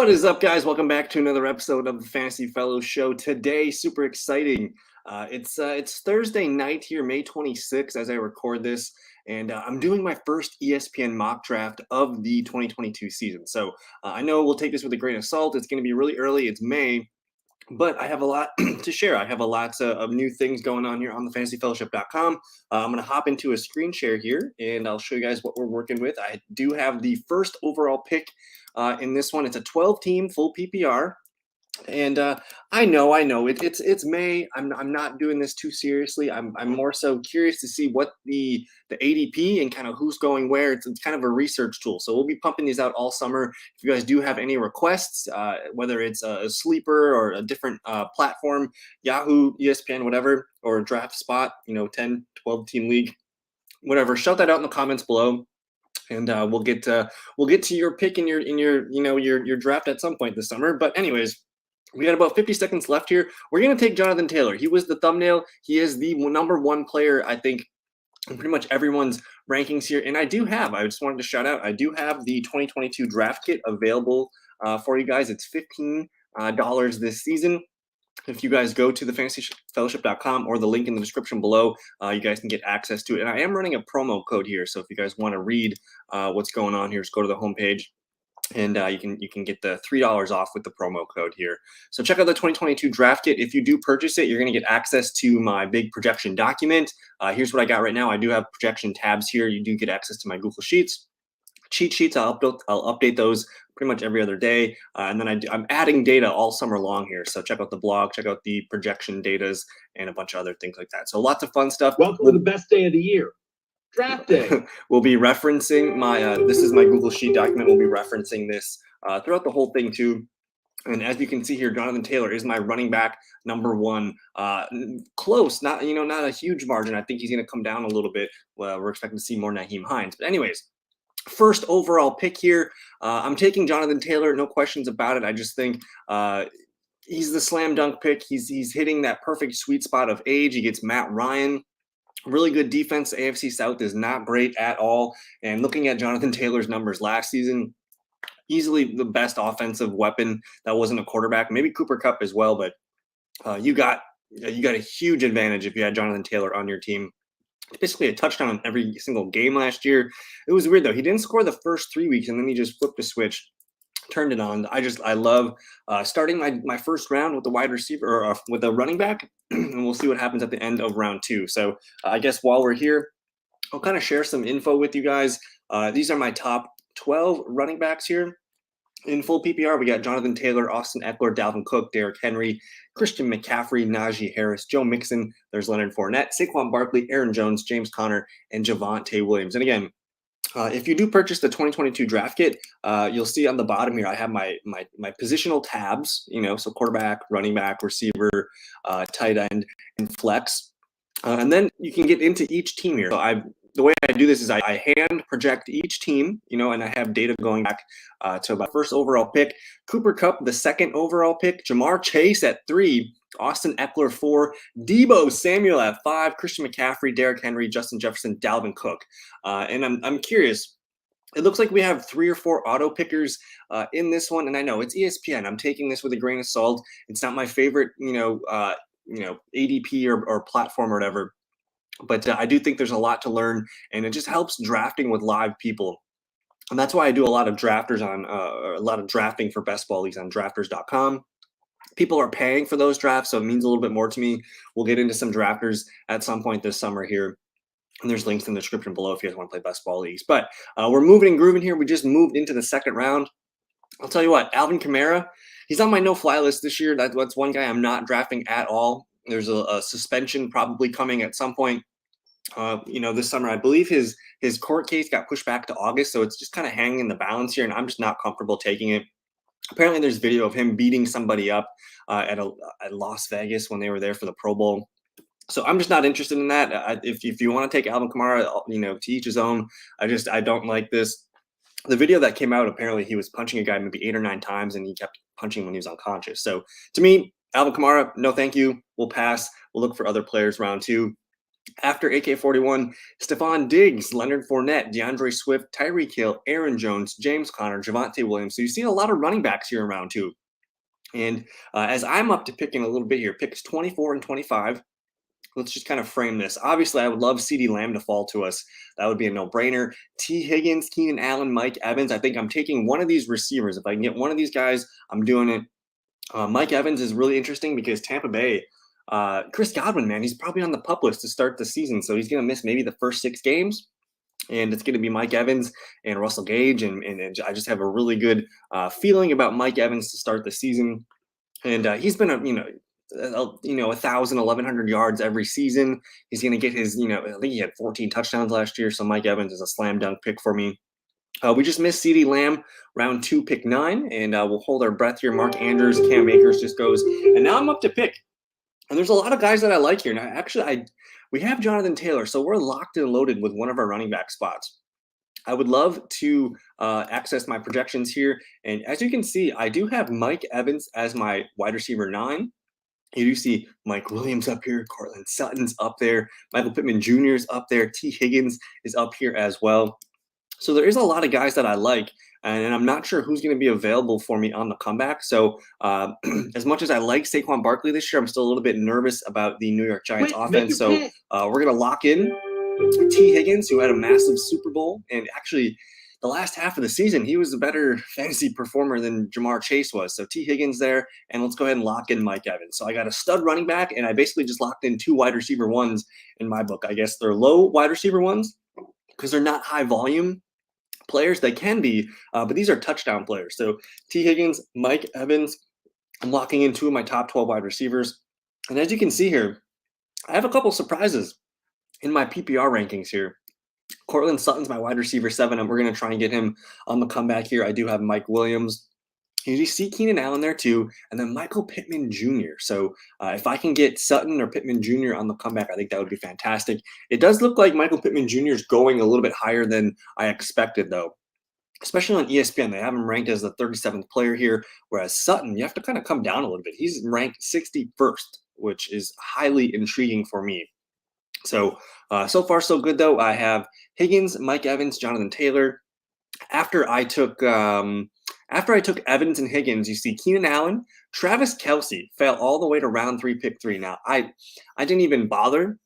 What is up, guys? Welcome back to another episode of the Fantasy Fellow Show. Today, super exciting. It's Thursday night here, May 26th, as I record this, and I'm doing my first ESPN mock draft of the 2022 season. So I know we'll take this with a grain of salt. It's going to be really early. It's May. But I have a lot to share. I have a lot of new things going on here on the fantasyfellowship.com. I'm going to hop into a screen share here, and I'll show you guys what we're working with. I do have the first overall pick in this one. It's a 12-team full PPR. And I know it's May. I'm not doing this too seriously. I'm more so curious to see what the ADP and kind of who's going where. It's kind of a research tool. So we'll be pumping these out all summer. If you guys do have any requests, whether it's a sleeper or a different platform, Yahoo, ESPN, whatever, or a draft spot, 10, 12 team league, whatever, shout that out in the comments below. And we'll get to your pick in your draft at some point this summer. But anyways, we got about 50 seconds left here. We're going to take Jonathan Taylor. He was the thumbnail. He is the number one player, I think, in pretty much everyone's rankings here. And I just wanted to shout out, I do have the 2022 draft kit available for you guys. It's $15 this season. If you guys go to the fantasyfellowship.com or the link in the description below, you guys can get access to it. And I am running a promo code here. So if you guys want to read what's going on here, just go to the homepage. And you can get the $3 off with the promo code here. So check out the 2022 draft kit. If you do purchase it, you're going to get access to my big projection document. Here's what I got right now. I do have projection tabs here. You do get access to my Google Sheets. Cheat sheets, I'll update those pretty much every other day. And then I'm adding data all summer long here. So check out the blog, check out the projection datas, and a bunch of other things like that. So lots of fun stuff. Welcome to the best day of the year. Draft day. We'll be referencing this is my Google Sheet document. We'll be referencing this throughout the whole thing too. And as you can see here, Jonathan Taylor is my running back number one. Close, not a huge margin. I think he's going to come down a little bit. Well, we're expecting to see more Nyheim Hines. But anyways, first overall pick here. I'm taking Jonathan Taylor, no questions about it. I just think he's the slam dunk pick. He's hitting that perfect sweet spot of age. He gets Matt Ryan. Really good defense. AFC South is not great at all. And looking at Jonathan Taylor's numbers last season, easily the best offensive weapon that wasn't a quarterback. Maybe Cooper Kupp as well, but you got a huge advantage if you had Jonathan Taylor on your team. Basically a touchdown in every single game last year. It was weird though. He didn't score the first 3 weeks, and then he just flipped a switch, turned it on. I love starting my first round with the wide receiver or with a running back, and we'll see what happens at the end of round 2. So I guess while we're here, I'll kind of share some info with you guys. These are my top 12 running backs here. In full PPR, we got Jonathan Taylor, Austin Eckler, Dalvin Cook, Derrick Henry, Christian McCaffrey, Najee Harris, Joe Mixon, there's Leonard Fournette, Saquon Barkley, Aaron Jones, James Conner, and Javonte Williams. And again, if you do purchase the 2022 draft kit, you'll see on the bottom here, I have my positional tabs, so quarterback, running back, receiver, tight end, and flex. And then you can get into each team here. So the way I do this is I hand project each team, and I have data going back to about first overall pick, Cooper Kupp, the second overall pick, Jamar Chase at 3, Austin Eckler 4, Deebo Samuel at 5, Christian McCaffrey, Derrick Henry, Justin Jefferson, Dalvin Cook. And I'm curious. It looks like we have 3 or 4 auto pickers in this one, and I know it's ESPN. I'm taking this with a grain of salt. It's not my favorite, ADP or platform or whatever. But I do think there's a lot to learn, and it just helps drafting with live people. And that's why I do a lot of drafters a lot of drafting for best ball leagues on drafters.com. People are paying for those drafts, so it means a little bit more to me. We'll get into some drafters at some point this summer here. And there's links in the description below if you guys want to play best ball leagues. But we're moving and grooving here. We just moved into the second round. I'll tell you what, Alvin Kamara, he's on my no-fly list this year. That's one guy I'm not drafting at all. There's a suspension probably coming at some point. This summer, I believe his court case got pushed back to August, so it's just kind of hanging in the balance here, and I'm just not comfortable taking it. Apparently, there's video of him beating somebody up at Las Vegas when they were there for the Pro Bowl. So I'm just not interested in that. If you want to take Alvin Kamara, to each his own. I don't like this. The video that came out, apparently he was punching a guy maybe 8 or 9 times, and he kept punching when he was unconscious. So to me, Alvin Kamara, no thank you. We'll pass. We'll look for other players round 2. After AK-41, Stephon Diggs, Leonard Fournette, DeAndre Swift, Tyreek Hill, Aaron Jones, James Conner, Javonte Williams. So you see a lot of running backs here in round 2. And as I'm up to picking a little bit here, picks 24 and 25, let's just kind of frame this. Obviously, I would love CeeDee Lamb to fall to us. That would be a no-brainer. T. Higgins, Keenan Allen, Mike Evans. I think I'm taking one of these receivers. If I can get one of these guys, I'm doing it. Mike Evans is really interesting because Tampa Bay, Chris Godwin, man, he's probably on the PUP list to start the season. So he's going to miss maybe the first 6 games. And it's going to be Mike Evans and Russell Gage. And I just have a really good feeling about Mike Evans to start the season. And he's been, 1,000, 1,100 yards every season. He's going to get his, I think he had 14 touchdowns last year. So Mike Evans is a slam dunk pick for me. We just missed CeeDee Lamb, round 2, pick 9. And we'll hold our breath here. Mark Andrews, Cam Akers just goes. And now I'm up to pick. And there's a lot of guys that I like here. Now, actually, we have Jonathan Taylor. So we're locked and loaded with one of our running back spots. I would love to access my projections here. And as you can see, I do have Mike Evans as my wide receiver 9. You do see Mike Williams up here. Cortland Sutton's up there. Michael Pittman Jr. is up there. T. Higgins is up here as well. So there is a lot of guys that I like. And I'm not sure who's going to be available for me on the comeback. So as much as I like Saquon Barkley this year, I'm still a little bit nervous about the New York Giants offense. So we're going to lock in T. Higgins, who had a massive Super Bowl. And actually, the last half of the season, he was a better fantasy performer than Jamar Chase was. So T. Higgins there, and let's go ahead and lock in Mike Evans. So I got a stud running back, and I basically just locked in 2 wide receiver 1s in my book. I guess they're low wide receiver 1s because they're not high volume players. They can be, but these are touchdown players. So T. Higgins, Mike Evans, I'm locking in 2 of my top 12 wide receivers. And as you can see here, I have a couple surprises in my PPR rankings here. Cortland Sutton's my wide receiver 7, and we're going to try and get him on the comeback here. I do have Mike Williams. You see Keenan Allen there too, and then Michael Pittman Jr. So if I can get Sutton or Pittman Jr. on the comeback, I think that would be fantastic. It does look like Michael Pittman Jr. is going a little bit higher than I expected, though, especially on ESPN. They have him ranked as the 37th player here, whereas Sutton, you have to kind of come down a little bit. He's ranked 61st, which is highly intriguing for me. So, so far so good, though. I have Higgins, Mike Evans, Jonathan Taylor. After I took Evans and Higgins, you see Keenan Allen, Travis Kelsey fell all the way to round 3, pick 3. Now, I didn't even bother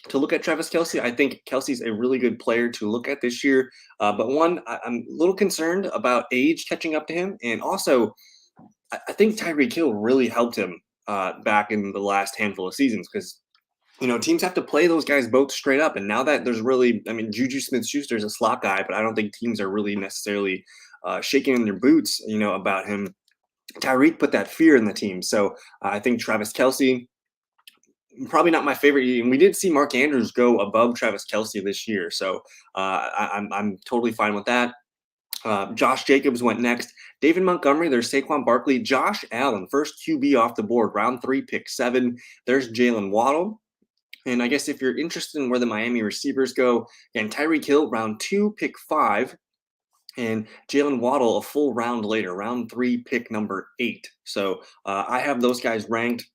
to look at Travis Kelsey. I think Kelsey's a really good player to look at this year. But one, I'm a little concerned about age catching up to him. And also, I think Tyreek Hill really helped him back in the last handful of seasons because teams have to play those guys both straight up. And now that there's really, Juju Smith-Schuster is a slot guy, but I don't think teams are really necessarily shaking in their boots, about him. Tyreek put that fear in the team. So I think Travis Kelsey, probably not my favorite. And we did see Mark Andrews go above Travis Kelsey this year. So I'm totally fine with that. Josh Jacobs went next. David Montgomery, there's Saquon Barkley. Josh Allen, first QB off the board, round 3, pick 7. There's Jalen Waddle. And I guess if you're interested in where the Miami receivers go, again, Tyreek Hill, round 2, pick 5. And Jalen Waddle, a full round later, round 3, pick number 8. So I have those guys ranked.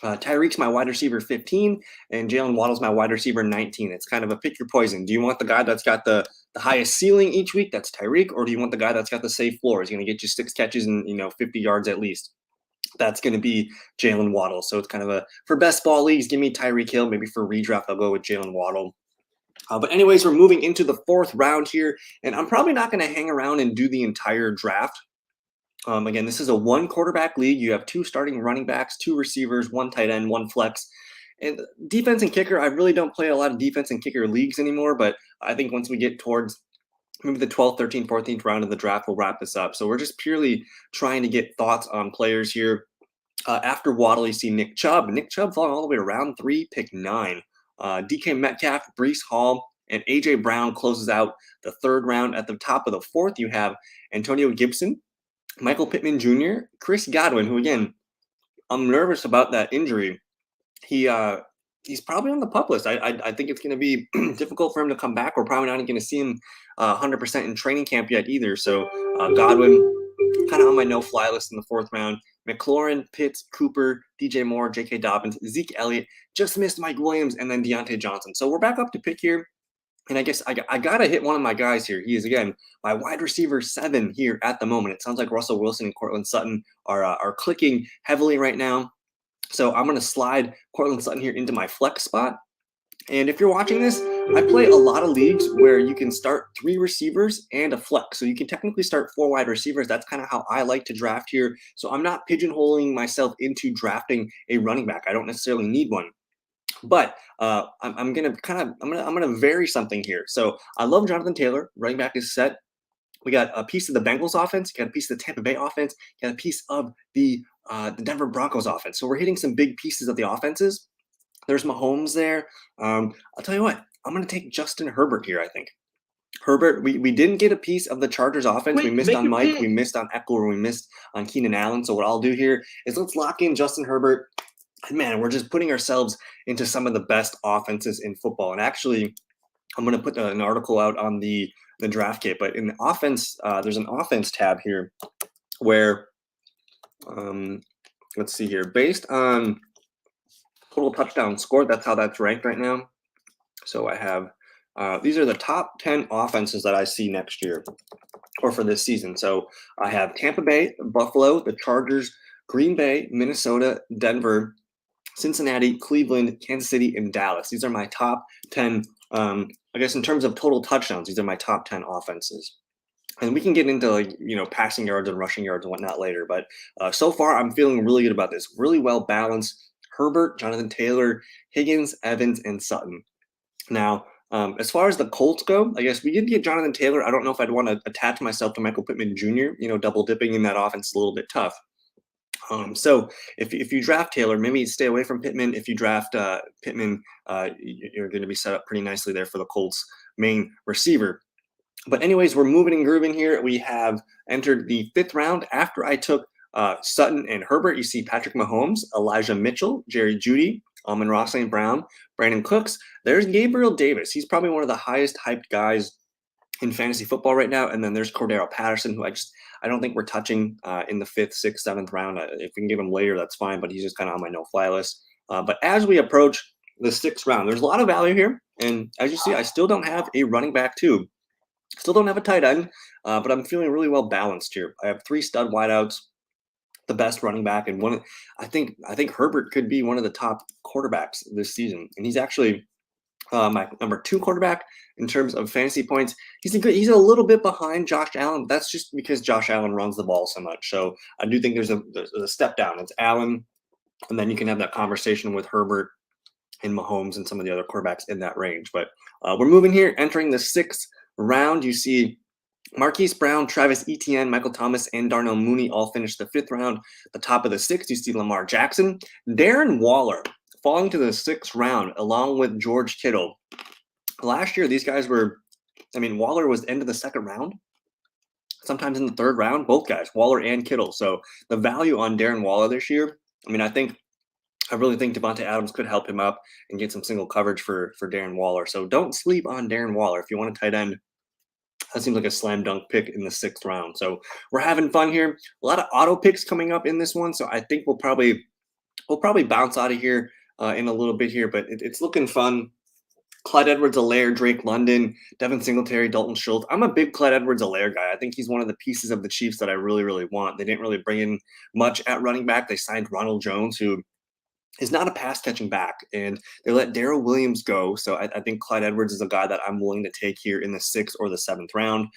Tyreek's my wide receiver 15, and Jalen Waddle's my wide receiver 19. It's kind of a pick your poison. Do you want the guy that's got the highest ceiling each week? That's Tyreek. Or do you want the guy that's got the safe floor? He's going to get you 6 catches and 50 yards at least. That's going to be Jalen Waddle. So it's kind of for best ball leagues, give me Tyreek Hill. Maybe for redraft, I'll go with Jalen Waddle. But anyways, we're moving into the 4th round here, and I'm probably not going to hang around and do the entire draft. Again, this is a 1 quarterback league. You have 2 starting running backs, 2 receivers, 1 tight end, 1 flex. And defense and kicker, I really don't play a lot of defense and kicker leagues anymore, but I think once we get towards maybe the 12th, 13th, 14th round of the draft, we'll wrap this up. So we're just purely trying to get thoughts on players here. After Waddle, you see Nick Chubb. Nick Chubb falling all the way to round 3, pick 9. DK Metcalf, Breece Hall, and A.J. Brown closes out the 3rd round. At the top of the 4th, you have Antonio Gibson, Michael Pittman Jr., Chris Godwin, who, again, I'm nervous about that injury. He's probably on the PUP list. I think it's going to be difficult for him to come back. We're probably not going to see him 100% in training camp yet either. So Godwin, kind of on my no-fly list in the 4th round. McLaurin, Pitts, Cooper, DJ Moore, J.K. Dobbins, Zeke Elliott, just missed Mike Williams, and then Deontay Johnson. So we're back up to pick here. And I guess I got to hit one of my guys here. He is, again, my wide receiver 7 here at the moment. It sounds like Russell Wilson and Cortland Sutton are clicking heavily right now. So I'm going to slide Cortland Sutton here into my flex spot. And if you're watching this, I play a lot of leagues where you can start 3 receivers and a flex. So you can technically start 4 wide receivers. That's kind of how I like to draft here. So I'm not pigeonholing myself into drafting a running back. I don't necessarily need one. But I'm gonna vary something here. So I love Jonathan Taylor. Running back is set. We got a piece of the Bengals offense. You got a piece of the Tampa Bay offense. You got a piece of the Denver Broncos offense. So we're hitting some big pieces of the offenses. There's Mahomes there. I'll tell you what. I'm gonna take Justin Herbert here. I think Herbert. We didn't get a piece of the Chargers offense. We missed on Mike. We missed on Eckler. We missed on Keenan Allen. So what I'll do here is let's lock in Justin Herbert. Man, we're just putting ourselves into some of the best offenses in football. And actually, I'm going to put an article out on the draft kit. But in the offense, there's an offense tab here where, let's see here, based on total touchdown scored, that's how that's ranked right now. So I have, these are the top 10 offenses that I see next year or for this season. So I have Tampa Bay, Buffalo, the Chargers, Green Bay, Minnesota, Denver, Cincinnati, Cleveland, Kansas City, and Dallas. These are my top 10, I guess in terms of total touchdowns, these are my top 10 offenses. And we can get into passing yards and rushing yards and whatnot later. But so far, I'm feeling really good about this. Really well balanced. Herbert, Jonathan Taylor, Higgins, Evans, and Sutton. Now, as far as the Colts go, I guess we did get Jonathan Taylor. I don't know if I'd want to attach myself to Michael Pittman Jr. Double dipping in that offense is a little bit tough. So if you draft Taylor, maybe stay away from Pittman. If you draft Pittman, you're going to be set up pretty nicely there for the Colts main receiver. But anyways, we're moving and grooving here. We have entered the 5th round. After I took Sutton and Herbert, you see Patrick Mahomes, Elijah Mitchell, Jerry Jeudy, Amon-Ra St. Brown, Brandon Cooks. There's Gabriel Davis. He's probably one of the highest hyped guys in fantasy football right now. And then there's Cordero Patterson, who I don't think we're touching in the 5th, 6th, 7th round. If we can give him later, that's fine, but he's just kind of on my no-fly list. But as we approach the 6th round, there's a lot of value here. And as you see, I still don't have a running back too. Still don't have a tight end, but I'm feeling really well balanced here. I have 3 stud wideouts, the best running back, and I think Herbert could be one of the top quarterbacks this season. And he's actually my number 2 quarterback in terms of fantasy points. He's a little bit behind Josh Allen. But that's just because Josh Allen runs the ball so much. So I do think there's a step down. It's Allen, and then you can have that conversation with Herbert and Mahomes and some of the other quarterbacks in that range. But we're moving here, entering the 6th round. You see Marquise Brown, Travis Etienne, Michael Thomas, and Darnell Mooney all finished the 5th round. The top of the 6th, you see Lamar Jackson, Darren Waller falling to the 6th round along with George Kittle. Last year, these guys Waller was end of the 2nd round, sometimes in the 3rd round, both guys, Waller and Kittle. So the value on Darren Waller this year, I really think Devontae Adams could help him up and get some single coverage for Darren Waller. So don't sleep on Darren Waller. If you want a tight end, that seems like a slam dunk pick in the 6th round. So we're having fun here. A lot of auto picks coming up in this one. So I think we'll probably bounce out of here in a little bit here, but it's looking fun. Clyde Edwards-Helaire, Drake London, Devin Singletary, Dalton Schultz. I'm a big Clyde Edwards-Helaire guy. I think he's one of the pieces of the Chiefs that I really, really want. They didn't really bring in much at running back. They signed Ronald Jones, who is not a pass-catching back, and they let Darrell Williams go. So I think Clyde Edwards is a guy that I'm willing to take here in the 6th or the 7th round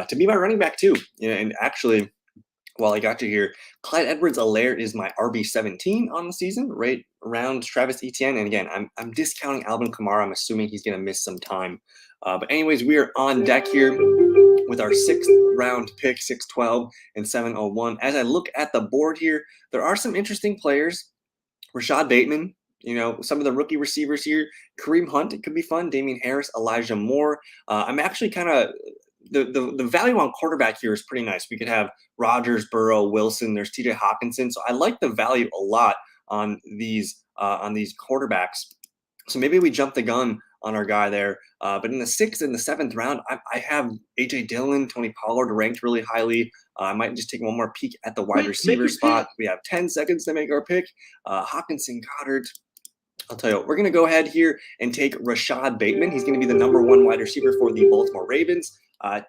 to be my running back too. And actually, while I got you here, Clyde Edwards-Helaire is my RB17 on the season, right around Travis Etienne. And again, I'm discounting Alvin Kamara. I'm assuming he's going to miss some time. But anyways, we are on deck here with our 6th round pick, 612 and 701. As I look at the board here, there are some interesting players. Rashad Bateman, some of the rookie receivers here. Kareem Hunt, it could be fun. Damian Harris, Elijah Moore. I'm actually kind of the value on quarterback here is pretty nice. We could have Rodgers, Burrow, Wilson. There's TJ Hawkinson. So I like the value a lot on these quarterbacks. So maybe we jump the gun on our guy there. But in the 6th and the 7th round, I have A.J. Dillon, Tony Pollard ranked really highly. I might just take one more peek at the wide receiver spot. We have 10 seconds to make our pick. Hawkinson, Goddard. I'll tell you what, we're going to go ahead here and take Rashad Bateman. He's going to be the #1 wide receiver for the Baltimore Ravens,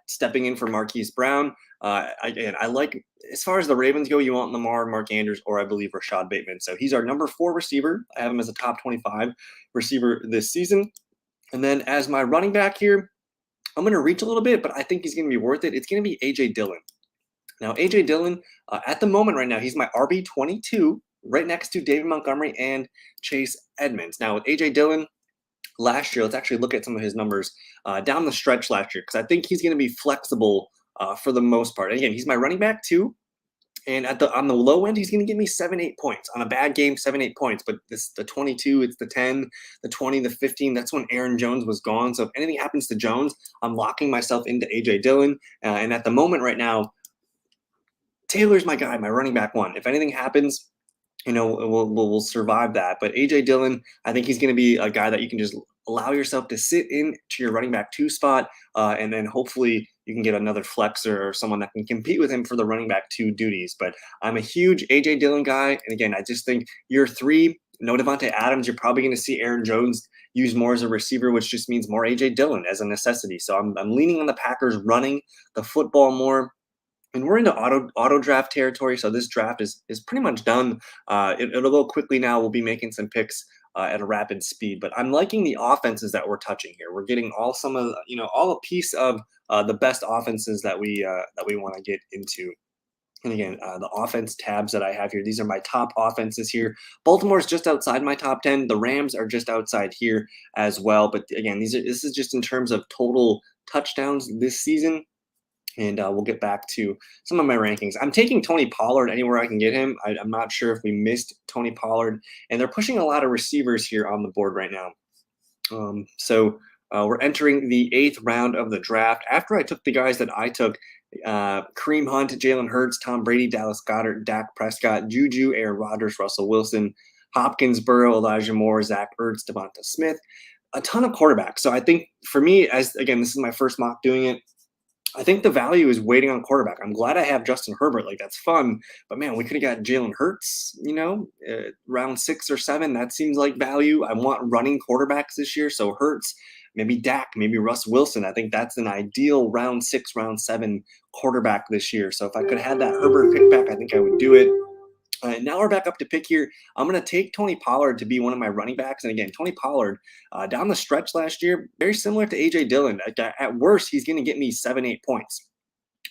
stepping in for Marquise Brown. Again, I like, as far as the Ravens go, you want Lamar, Mark Andrews, or I believe Rashad Bateman. So he's our #4 receiver. I have him as a top 25 receiver this season. And then as my running back here, I'm going to reach a little bit, but I think he's going to be worth it. It's going to be A.J. Dillon. Now, A.J. Dillon, at the moment right now, he's my RB22, right next to David Montgomery and Chase Edmonds. Now, with A.J. Dillon, last year, let's actually look at some of his numbers down the stretch last year, because I think he's going to be flexible for the most part. And again, he's my running back too. And on the low end, he's going to give me 7-8 points. On a bad game, 7-8 points. But the 22, it's the 10, the 20, the 15. That's when Aaron Jones was gone. So if anything happens to Jones, I'm locking myself into A.J. Dillon. And at the moment right now, Taylor's my guy, my running back 1. If anything happens, we'll survive that. But A.J. Dillon, I think he's going to be a guy that you can just allow yourself to sit in to your running back 2 spot, and then hopefully you can get another flexer or someone that can compete with him for the running back 2 duties. But I'm a huge A.J. Dillon guy. And again, I just think year 3, no Devontae Adams, you're probably going to see Aaron Jones used more as a receiver, which just means more A.J. Dillon as a necessity. So I'm leaning on the Packers running the football more. And we're into auto draft territory, so this draft is pretty much done. It'll go quickly now. We'll be making some picks at a rapid speed, but I'm liking the offenses that we're touching here. We're getting all a piece of the best offenses that we want to get into. And again, the offense tabs that I have here, these are my top offenses here. Baltimore's just outside my top 10. The Rams are just outside here as well. But again, this is just in terms of total touchdowns this season. And we'll get back to some of my rankings. I'm taking Tony Pollard anywhere I can get him. I'm not sure if we missed Tony Pollard. And they're pushing a lot of receivers here on the board right now. So we're entering the 8th round of the draft. After I took the guys that I took, Kareem Hunt, Jalen Hurts, Tom Brady, Dallas Goedert, Dak Prescott, Juju, Aaron Rodgers, Russell Wilson, Hopkins, Burrow, Elijah Moore, Zach Ertz, Devonta Smith, a ton of quarterbacks. So I think for me, this is my first mock doing it, I think the value is waiting on quarterback. I'm glad I have Justin Herbert. Like, that's fun. But, man, we could have got Jalen Hurts, round 6 or 7. That seems like value. I want running quarterbacks this year. So Hurts, maybe Dak, maybe Russ Wilson. I think that's an ideal round 6, round 7 quarterback this year. So if I could have had that Herbert pick back, I think I would do it. Now we're back up to pick here. I'm going to take Tony Pollard to be one of my running backs. And again, Tony Pollard down the stretch last year, very similar to A.J. Dillon. At worst, he's going to get me 7-8 points.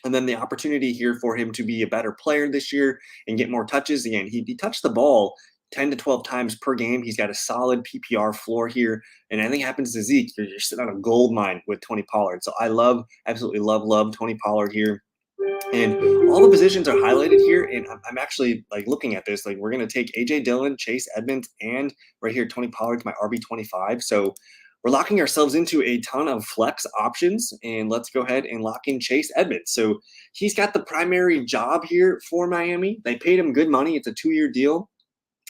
And then the opportunity here for him to be a better player this year and get more touches. Again, he touched the ball 10 to 12 times per game. He's got a solid PPR floor here. And anything happens to Zeke, you're sitting on a gold mine with Tony Pollard. So I absolutely love Tony Pollard here. And all the positions are highlighted here, and I'm actually looking at this. We're going to take A.J. Dillon, Chase Edmonds, and right here Tony Pollard's my RB25. So we're locking ourselves into a ton of flex options, and let's go ahead and lock in Chase Edmonds. So he's got the primary job here for Miami. They paid him good money. It's a 2-year deal.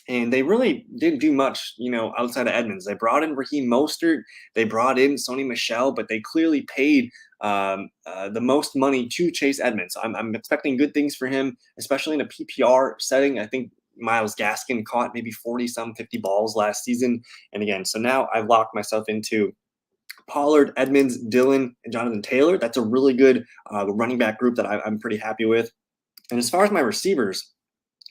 And they really didn't do much, outside of Edmonds. They brought in Raheem Mostert. They brought in Sony Michel, but they clearly paid the most money to Chase Edmonds. I'm expecting good things for him, especially in a PPR setting. I think Myles Gaskin caught maybe 40-some, 50 balls last season. And again, so now I've locked myself into Pollard, Edmonds, Dillon, and Jonathan Taylor. That's a really good running back group that I'm pretty happy with. And as far as my receivers,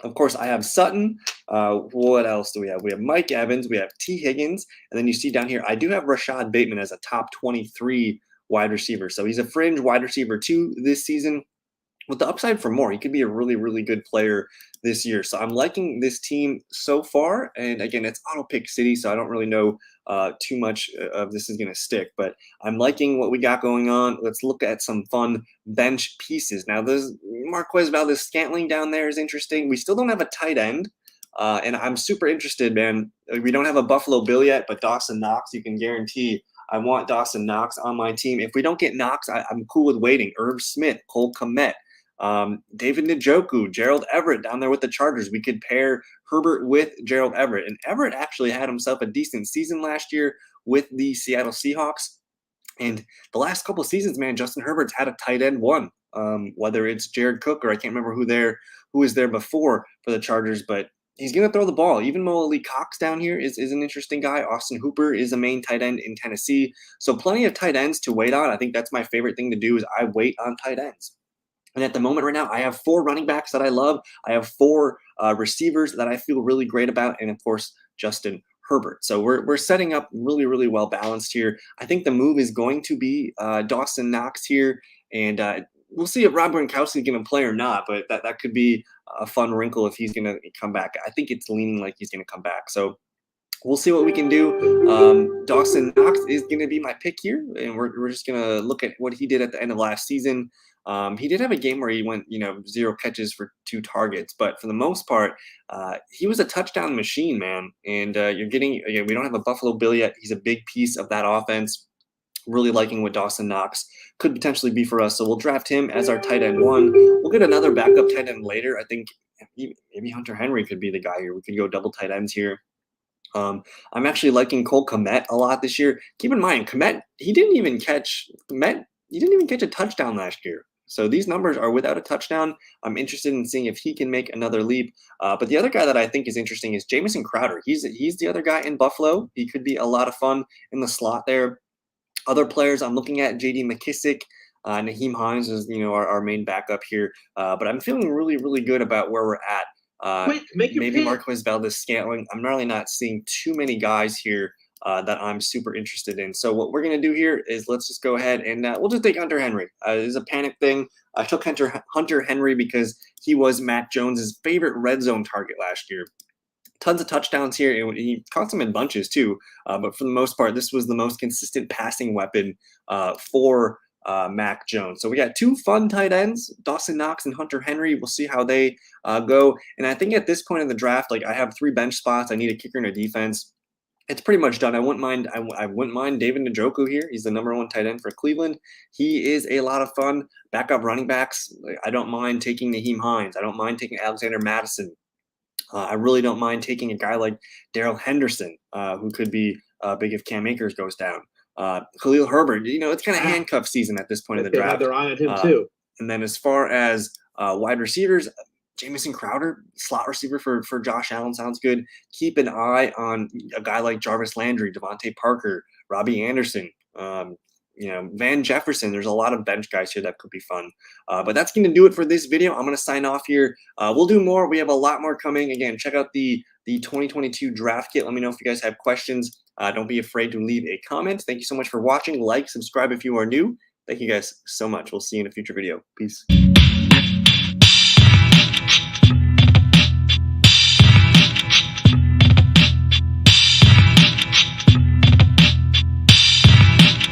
of course, I have Sutton. What else do we have? We have Mike Evans. We have T. Higgins. And then you see down here, I do have Rashad Bateman as a top 23 wide receiver. So he's a fringe wide receiver 2 this season with the upside for more. He could be a really, really good player this year. So I'm liking this team so far. And again, it's auto pick city, so I don't really know too much of this is going to stick. But I'm liking what we got going on. Let's look at some fun bench pieces. Now, this Marquez Valdes-Scantling down there is interesting. We still don't have a tight end. And I'm super interested, man. We don't have a Buffalo Bill yet, but Dawson Knox, you can guarantee I want Dawson Knox on my team. If we don't get Knox, I'm cool with waiting. Irv Smith, Cole Kmet, David Njoku, Gerald Everett down there with the Chargers. We could pair Herbert with Gerald Everett. And Everett actually had himself a decent season last year with the Seattle Seahawks. And the last couple of seasons, man, Justin Herbert's had a tight end one. Whether it's Jared Cook or I can't remember who was there before for the Chargers, but he's going to throw the ball. Even Mo Ali Cox down here is an interesting guy. Austin Hooper is a main tight end in Tennessee. So plenty of tight ends to wait on. I think that's my favorite thing to do is I wait on tight ends. And at the moment right now, I have 4 running backs that I love. I have 4 receivers that I feel really great about. And of course, Justin Herbert. So we're setting up really, really well balanced here. I think the move is going to be Dawson Knox here. And we'll see if Rob Gronkowski is going to play or not, but that could be a fun wrinkle if he's going to come back. I think it's leaning like he's going to come back. So we'll see what we can do. Dawson Knox is going to be my pick here, and we're just going to look at what he did at the end of last season. He did have a game where he went, 0 catches for 2 targets, but for the most part, he was a touchdown machine, man. And you're getting, again, we don't have a Buffalo Bill yet. He's a big piece of that offense. Really liking what Dawson Knox could potentially be for us. So we'll draft him as our tight end 1. We'll get another backup tight end later. I think maybe Hunter Henry could be the guy here. We could go double tight ends here. I'm actually liking Cole Kmet a lot this year. Keep in mind, Kmet, he didn't even catch a touchdown last year. So these numbers are without a touchdown. I'm interested in seeing if he can make another leap. But the other guy that I think is interesting is Jamison Crowder. He's the other guy in Buffalo. He could be a lot of fun in the slot there. Other players I'm looking at, J.D. McKissick, Naheem Hines is our main backup here. But I'm feeling really, really good about where we're at. Quick, make your maybe pick. Marquez Valdez-Scantling. I'm really not seeing too many guys here that I'm super interested in. So what we're going to do here is let's just go ahead and we'll just take Hunter Henry. This is a panic thing. I took Hunter Henry because he was Mac Jones's favorite red zone target last year. Tons of touchdowns here, and he caught some in bunches too. But for the most part, this was the most consistent passing weapon for Mac Jones. So we got 2 fun tight ends, Dawson Knox and Hunter Henry. We'll see how they go. And I think at this point in the draft, I have 3 bench spots. I need a kicker and a defense. It's pretty much done. I wouldn't mind David Njoku here. He's the number 1 tight end for Cleveland. He is a lot of fun. Backup running backs. I don't mind taking Naheem Hines. I don't mind taking Alexander Mattison. I really don't mind taking a guy like Darrell Henderson, who could be big if Cam Akers goes down. Khalil Herbert, it's kind of handcuff season at this point of the draft. They have their eye on him too. And then as far as wide receivers, Jamison Crowder, slot receiver for Josh Allen sounds good. Keep an eye on a guy like Jarvis Landry, Devontae Parker, Robbie Anderson, Van Jefferson. There's a lot of bench guys here that could be fun. But that's going to do it for this video. I'm going to sign off here. We'll do more. We have a lot more coming. Again, check out the 2022 draft kit. Let me know if you guys have questions. Don't be afraid to leave a comment. Thank you so much for watching. Like, subscribe if you are new. Thank you guys so much. We'll see you in a future video. Peace.